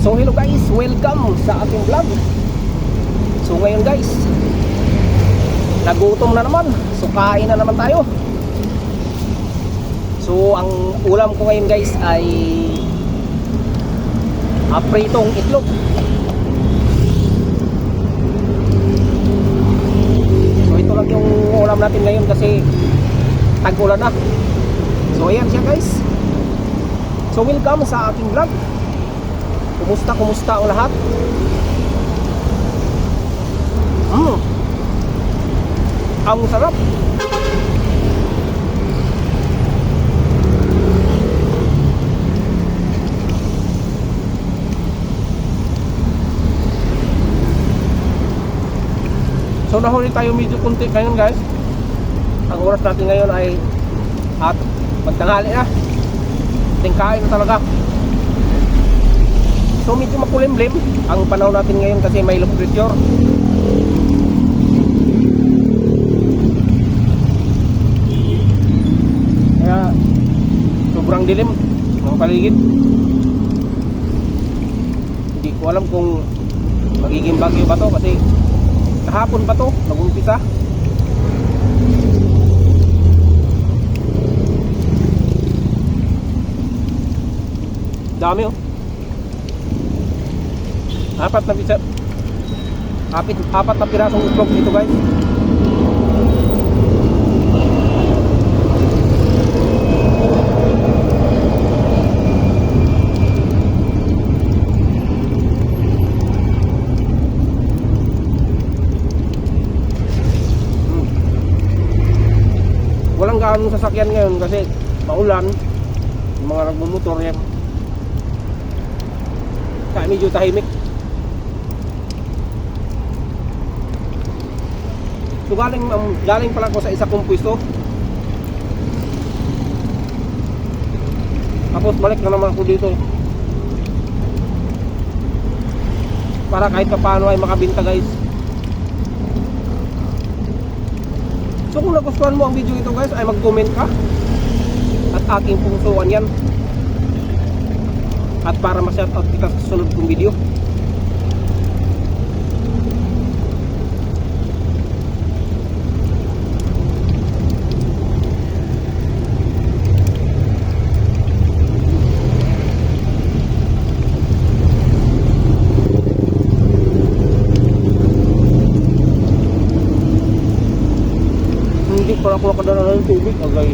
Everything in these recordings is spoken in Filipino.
So hello guys, welcome sa ating vlog. So ngayon guys, nagutom na naman. So kain na naman tayo. So ang ulam ko ngayon guys ay pritong itlog. So ito lang yung ulam natin ngayon kasi tag-ulan na. So ayan siya guys. So welcome sa aking vlog. Kumusta ang lahat? Ang sarap. So nahuli tayo medyo kunti ngayon guys. Ang oras natin ngayon ay at magtanghali na. Tingkain na talaga. So medyo makulimlim ang panahon natin ngayon kasi may low pressure. Kaya sobrang dilim ng paligid. Hindi ko alam kung magiging bagyo ba to kasi kahapon pa to nag-umpisa. Dami oh. Apat na pirasong itlog dito guys. Walang gaano sasakyan ngayon kasi maulan. Yung mga nagmumotor yan. Kaya medyo tahimik. So galing pala ako sa isa kong pwesto. Tapos balik na naman ako dito para kahit pa paano ay makabinta guys. So kung nagustuhan mo ang video ito guys ay mag-comment ka at aking pusuan yan. At para ma-shoutout kita sa sunod kong video. Hindi para ako nakadala ng tubig agay.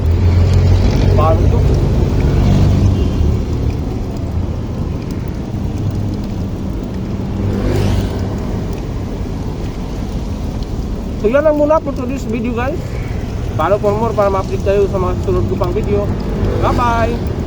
Paano ito? So yan lang muna for today's video guys. Follow for more para ma-update kayo sa mga susunod ko pang video. Bye bye!